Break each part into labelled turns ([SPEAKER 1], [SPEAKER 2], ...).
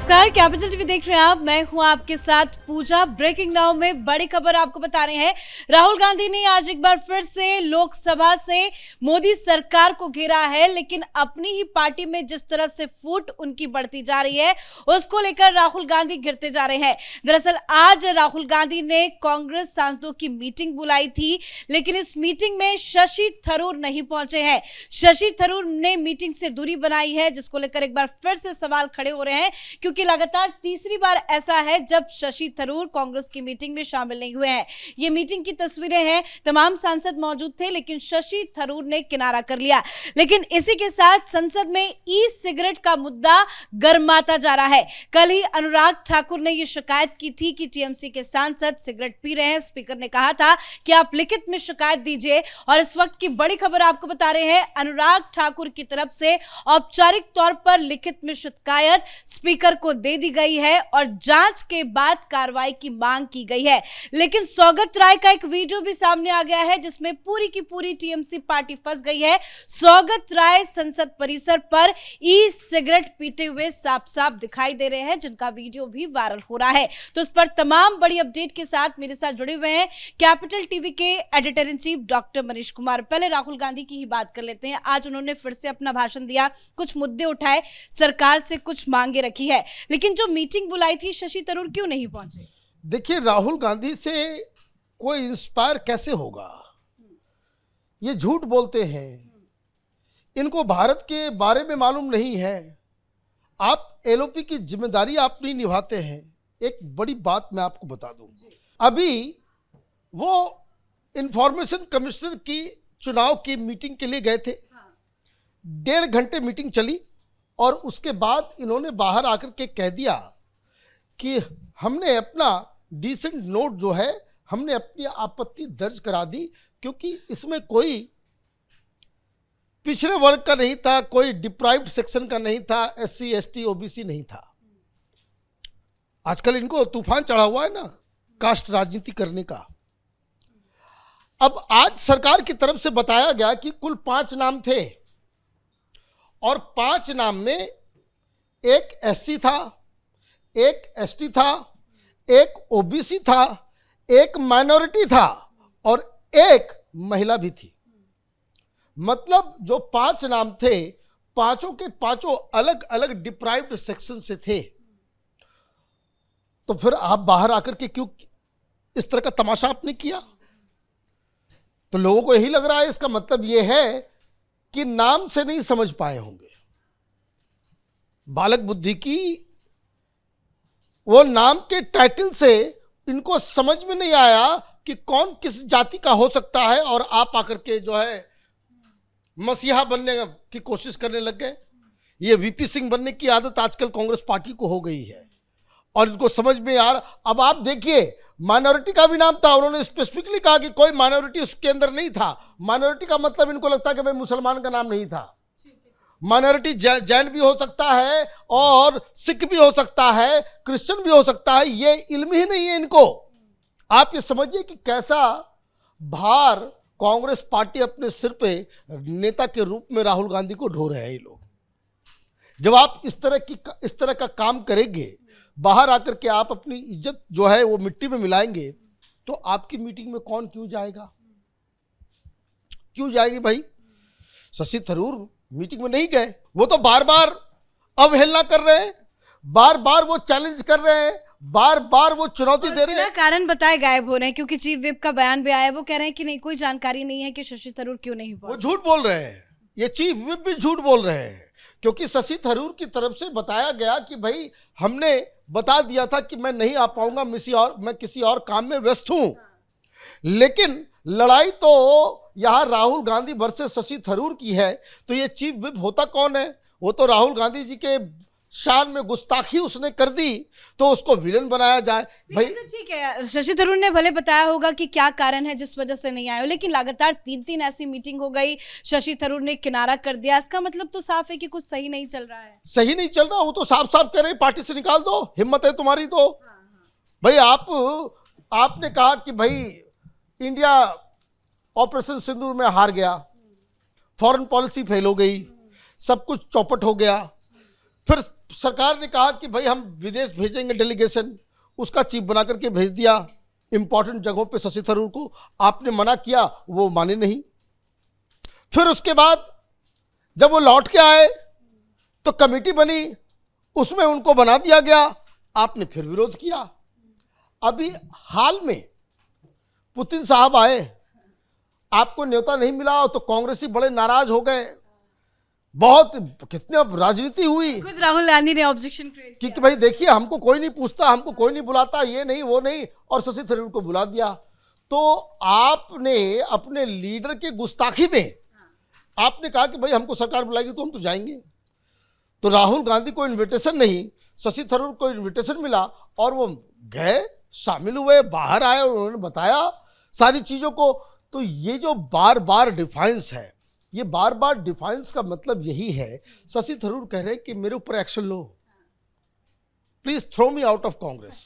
[SPEAKER 1] नमस्कार, capital TV देख रहे हैं आप। मैं हूं आपके साथ पूजा। ब्रेकिंग नाउ में बड़ी खबर आपको बता रहे हैं। राहुल गांधी ने आज एक बार फिर से लोकसभा से मोदी सरकार को घेरा है, लेकिन अपनी ही पार्टी में जिस तरह से फूट उनकी बढ़ती जा रही है उसको लेकर राहुल गांधी गिरते जा रहे हैं। दरअसल आज राहुल गांधी ने कांग्रेस सांसदों की मीटिंग बुलाई थी, लेकिन इस मीटिंग में शशि थरूर नहीं पहुंचे हैं। शशि थरूर ने मीटिंग से दूरी बनाई है, जिसको लेकर एक बार फिर से सवाल खड़े हो रहे हैं, क्योंकि लगातार तीसरी बार ऐसा है जब शशि थरूर कांग्रेस की मीटिंग में शामिल नहीं हुए हैं। ये मीटिंग की तस्वीरें हैं, तमाम सांसद मौजूद थे, लेकिन शशि थरूर ने किनारा कर लिया। लेकिन इसी के साथ संसद में ई सिगरेट का मुद्दा गर्माता जा रहा है। कल ही अनुराग ठाकुर ने यह शिकायत की थी कि टीएमसी के सांसद सिगरेट पी रहे हैं। स्पीकर ने कहा था कि आप लिखित में शिकायत दीजिए, और इस वक्त की बड़ी खबर आपको बता रहे हैं। अनुराग ठाकुर की तरफ से औपचारिक तौर पर लिखित में शिकायत स्पीकर को दे दी गई है और जांच के बाद कार्रवाई की मांग की गई है। लेकिन सौगत राय का एक वीडियो भी सामने आ गया है, जिसमें पूरी की पूरी टीएमसी पार्टी फंस गई है। सौगत राय संसद परिसर पर ई सिगरेट पीते हुए साफ साफ दिखाई दे रहे हैं, जिनका वीडियो भी वायरल हो रहा है। तो इस पर तमाम बड़ी अपडेट के साथ मेरे साथ जुड़े हुए हैं कैपिटल टीवी के editor in chief doctor Manish Kumar. पहले राहुल गांधी की ही बात कर लेते हैं। आज उन्होंने फिर से अपना भाषण दिया, कुछ मुद्दे उठाए, सरकार से कुछ मांगे रखी है, लेकिन जो मीटिंग बुलाई थी शशि थरूर क्यों नहीं पहुंचे?
[SPEAKER 2] देखिए, राहुल गांधी से कोई इंस्पायर कैसे होगा? ये झूठ बोलते हैं, इनको भारत के बारे में मालूम नहीं है। आप एलओपी की जिम्मेदारी आप नहीं निभाते हैं। एक बड़ी बात मैं आपको बता दूं, अभी वो इंफॉर्मेशन कमिश्नर की चुनाव की मीटिंग के लिए गए थे। 1.5 घंटे मीटिंग चली और उसके बाद इन्होंने बाहर आकर के कह दिया कि हमने अपना डिसेंट नोट जो है, हमने अपनी आपत्ति दर्ज करा दी, क्योंकि इसमें कोई पिछड़े वर्ग का नहीं था, कोई डिप्राइव्ड सेक्शन का नहीं था, एससी एसटी ओबीसी नहीं था। आजकल इनको तूफान चढ़ा हुआ है ना कास्ट राजनीति करने का। अब आज सरकार की तरफ से बताया गया कि कुल 5 नाम थे और 5 नाम में एक एससी था, एक एसटी था, एक ओबीसी था, एक माइनॉरिटी था और एक महिला भी थी। मतलब जो 5 नाम थे, पांचों के पांचों अलग अलग डिप्राइव्ड सेक्शन से थे। तो फिर आप बाहर आकर के क्यों इस तरह का तमाशा आपने किया? तो लोगों को यही लग रहा है, इसका मतलब यह है कि नाम से नहीं समझ पाए होंगे। बालक बुद्धि की वो नाम के टाइटल से इनको समझ में नहीं आया कि कौन किस जाति का हो सकता है, और आप आकर के जो है मसीहा बनने की कोशिश करने लग गए। ये वीपी सिंह बनने की आदत आजकल कांग्रेस पार्टी को हो गई है और इनको समझ में आ रहा। अब आप देखिए, माइनॉरिटी का भी नाम था, उन्होंने स्पेसिफिकली कहा कि कोई माइनॉरिटी उसके अंदर नहीं था। माइनॉरिटी का मतलब इनको लगता है कि भाई मुसलमान का नाम नहीं था। माइनॉरिटी जैन भी हो सकता है और सिख भी हो सकता है, क्रिश्चियन भी हो सकता है, ये इल्म ही नहीं है इनको। आप ये समझिए कि कैसा भार कांग्रेस पार्टी अपने सिर पे नेता के रूप में राहुल गांधी को ढो रहे हैं ये लोग। जब आप इस तरह का काम करेंगे, बाहर आकर के आप अपनी इज्जत जो है वो मिट्टी में मिलाएंगे, तो आपकी मीटिंग में कौन क्यों जाएगा? क्यों जाएगी भाई? शशि थरूर मीटिंग में नहीं गए, वो तो बार बार अवहेलना कर रहे हैं, बार बार वो चैलेंज कर रहे हैं, बार बार वो चुनौती दे रहे हैं।
[SPEAKER 1] कारण बताए गायब हो रहे हैं, क्योंकि चीफ विप का बयान भी आया, वो कह रहे हैं कि नहीं, कोई जानकारी नहीं है कि शशि थरूर क्यों नहीं पहुंचे।
[SPEAKER 2] वो झूठ बोल रहे हैं, ये चीफ विप भी झूठ बोल रहे हैं, क्योंकि शशि थरूर की तरफ से बताया गया कि भाई हमने बता दिया था कि मैं नहीं आ पाऊंगा, मैं किसी और काम में व्यस्त हूं। लेकिन लड़ाई तो यहां राहुल गांधी वर्सेस शशि थरूर की है, तो ये चीफ विप होता कौन है? वो तो राहुल गांधी जी के शान में गुस्ताखी उसने कर दी, तो उसको विलेन बनाया जाए भाई।
[SPEAKER 1] ठीक है, शशि थरूर ने भले बताया होगा कि क्या कारण है जिस वजह से नहीं आए हो, लेकिन लगातार 3 ऐसी मीटिंग हो गई, शशि थरूर ने किनारा कर दिया। इसका मतलब तो साफ है कि कुछ सही नहीं चल रहा है।
[SPEAKER 2] सही नहीं चल रहा, वो तो साफ साफ कह रहे पार्टी से निकाल दो, हिम्मत है तुम्हारी तो। भाई आपने कहा कि भाई इंडिया ऑपरेशन सिंदूर में हार गया, फॉरेन पॉलिसी फेल हो गई, सब कुछ चौपट हो गया, फिर सरकार ने कहा कि भाई हम विदेश भेजेंगे डेलीगेशन, उसका चीफ बना करके भेज दिया इंपॉर्टेंट जगहों पे शशि थरूर को। आपने मना किया, वो माने नहीं। फिर उसके बाद जब वो लौट के आए तो कमेटी बनी, उसमें उनको बना दिया गया, आपने फिर विरोध किया। अभी हाल में पुतिन साहब आए, आपको न्योता नहीं मिला तो कांग्रेसी बड़े नाराज हो गए, बहुत कितने अब राजनीति हुई।
[SPEAKER 1] खुद राहुल गांधी ने ऑब्जेक्शन क्रिएट किया
[SPEAKER 2] कि भाई देखिए हमको कोई नहीं पूछता, हमको कोई नहीं बुलाता, ये नहीं वो नहीं, और शशि थरूर को बुला दिया। तो आपने अपने लीडर के गुस्ताखी में आपने कहा कि भाई हमको सरकार बुलाएगी तो हम तो जाएंगे। तो राहुल गांधी को इनविटेशन नहीं, शशि थरूर को इनविटेशन मिला और वो गए, शामिल हुए, बाहर आए और उन्होंने बताया सारी चीजों को। तो ये जो बार बार डिफाइंस है, ये बार बार डिफाइंस का मतलब यही है, शशि थरूर कह रहे हैं कि मेरे ऊपर एक्शन लो, please throw me out of Congress.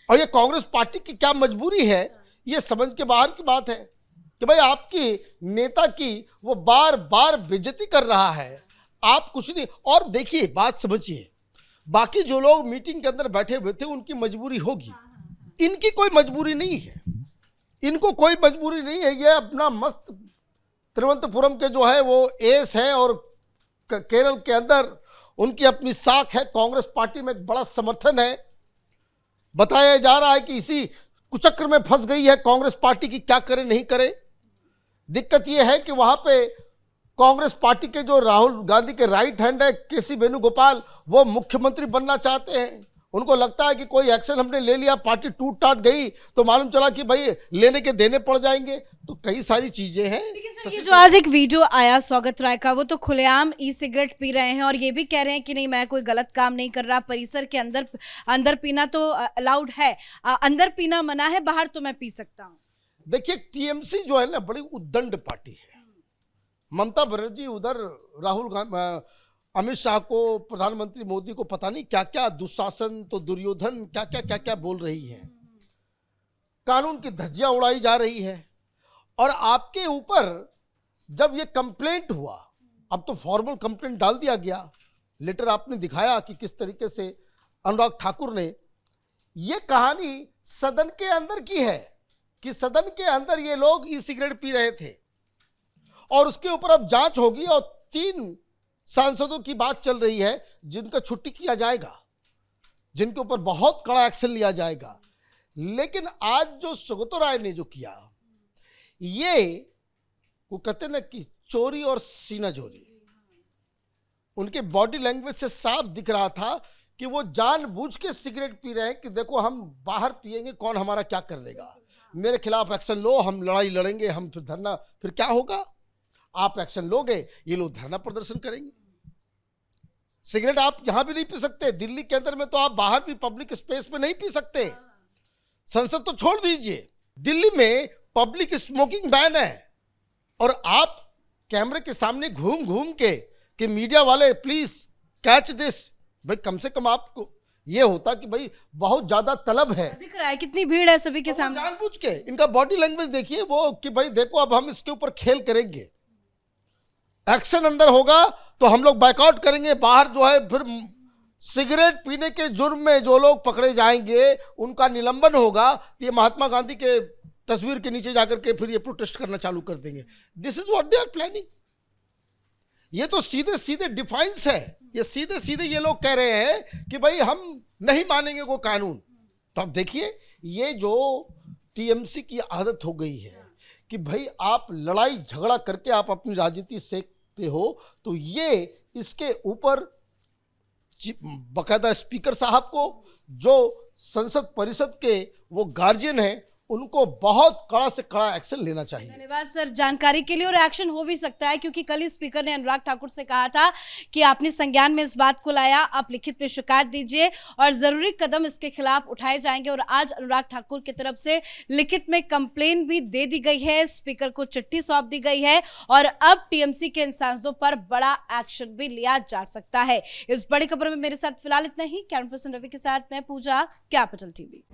[SPEAKER 2] और ये कांग्रेस पार्टी की क्या मजबूरी है, ये समझ के बाहर की बात है कि भाई आपकी नेता की वो बार बार बेइज्जती कर रहा है, आप कुछ नहीं। और देखिए बात समझिए, बाकी जो लोग मीटिंग के अंदर बैठे हुए थे उनकी मजबूरी होगी, इनकी कोई मजबूरी नहीं है, इनको कोई मजबूरी नहीं है। ये अपना मस्त तिरुवनंतपुरम के जो है वो एस है और केरल के अंदर उनकी अपनी साख है, कांग्रेस पार्टी में एक बड़ा समर्थन है। बताया जा रहा है कि इसी कुचक्र में फंस गई है कांग्रेस पार्टी की, क्या करे नहीं करे। दिक्कत यह है कि वहां पे कांग्रेस पार्टी के जो राहुल गांधी के राइट हैंड है केसी वेणुगोपाल, वो मुख्यमंत्री बनना चाहते हैं। उनको लगता है कि कोई एक्शन हमने ले लिया, पार्टी टूट टाट गई तो मालूम चला कि भाई लेने के देने पड़ जाएंगे। तो कई सारी चीजें हैं।
[SPEAKER 1] लेकिन सर, ये जो आज एक वीडियो आया स्वागत राय का, वो तो खुलेआम ई सिगरेट पी रहे हैं और ये भी कह रहे हैं कि नहीं मैं कोई गलत काम नहीं कर रहा, परिसर के अंदर पीना तो अलाउड है, अंदर पीना मना है, बाहर तो मैं पी सकता हूँ।
[SPEAKER 2] देखिए टीएमसी जो है ना बड़ी उद्दंड पार्टी है। ममता बनर्जी उधर राहुल गांधी, अमित शाह को, प्रधानमंत्री मोदी को पता नहीं क्या क्या दुशासन तो दुर्योधन क्या क्या क्या क्या बोल रही है, कानून की धज्जियां उड़ाई जा रही है। और आपके ऊपर जब ये कंप्लेंट हुआ, अब तो फॉर्मल कंप्लेंट डाल दिया गया, लेटर आपने दिखाया कि किस तरीके से अनुराग ठाकुर ने, ये कहानी सदन के अंदर की है कि सदन के अंदर ये लोग ई सिगरेट पी रहे थे और उसके ऊपर अब जांच होगी और 3 सांसदों की बात चल रही है जिनका छुट्टी किया जाएगा, जिनके ऊपर बहुत कड़ा एक्शन लिया जाएगा। लेकिन आज जो सुगतो राय ने जो किया, ये वो कहते ना कि चोरी और सीना चोरी, उनके बॉडी लैंग्वेज से साफ दिख रहा था कि वो जानबूझ के सिगरेट पी रहे हैं कि देखो हम बाहर पिएंगे, कौन हमारा क्या कर लेगा, मेरे खिलाफ एक्शन लो, हम लड़ाई लड़ेंगे, हम फिर धरना, फिर क्या होगा, आप एक्शन लोगे, ये लोग धरना प्रदर्शन करेंगे। सिगरेट आप यहां भी नहीं पी सकते, दिल्ली के अंदर में तो आप बाहर भी पब्लिक स्पेस में नहीं पी सकते, संसद तो छोड़ दीजिए, दिल्ली में पब्लिक स्मोकिंग बैन है। और आप कैमरे के सामने घूम घूम के कि मीडिया वाले प्लीज कैच दिस, भाई कम से कम आपको ये होता कि भाई बहुत ज्यादा तलब है,
[SPEAKER 1] दिख रहा है कितनी भीड़ है सभी के सामने,
[SPEAKER 2] जानबूझ के इनका बॉडी लैंग्वेज देखिए वो कि भाई देखो अब हम इसके ऊपर खेल करेंगे, एक्शन अंदर होगा तो हम लोग बायकॉट करेंगे, बाहर जो है फिर सिगरेट पीने के जुर्म में जो लोग पकड़े जाएंगे उनका निलंबन होगा। ये महात्मा गांधी के तस्वीर के नीचे जाकर के फिर ये प्रोटेस्ट करना चालू कर देंगे। This is what they are planning. ये तो सीधे सीधे डिफाइंस है, ये सीधे सीधे ये लोग कह रहे हैं कि भाई हम नहीं मानेंगे वो कानून। तो अब देखिए ये जो टीएमसी की आदत हो गई है कि भाई आप लड़ाई झगड़ा करके आप अपनी राजनीति सेकते हो, तो ये इसके ऊपर बकायदा स्पीकर साहब को, जो संसद परिषद के वो गार्जियन हैं, उनको बहुत कड़ा से कड़ा एक्शन लेना चाहिए।
[SPEAKER 1] धन्यवाद सर जानकारी के लिए। और एक्शन हो भी सकता है क्योंकि कल ही स्पीकर ने अनुराग ठाकुर से कहा था कि आपने संज्ञान में इस बात को लाया, आप लिखित में शिकायत दीजिए और जरूरी कदम इसके खिलाफ उठाए जाएंगे। और आज अनुराग ठाकुर की तरफ से लिखित में कंप्लेन भी दे दी गई है, स्पीकर को चिट्ठी सौंप दी गई है और अब टीएमसी के इन सांसदों पर बड़ा एक्शन भी लिया जा सकता है। इस बड़ी खबर में मेरे साथ फिलहाल इतना ही। कैमरा पर्सन रवि के साथ मैं पूजा, कैपिटल टीवी।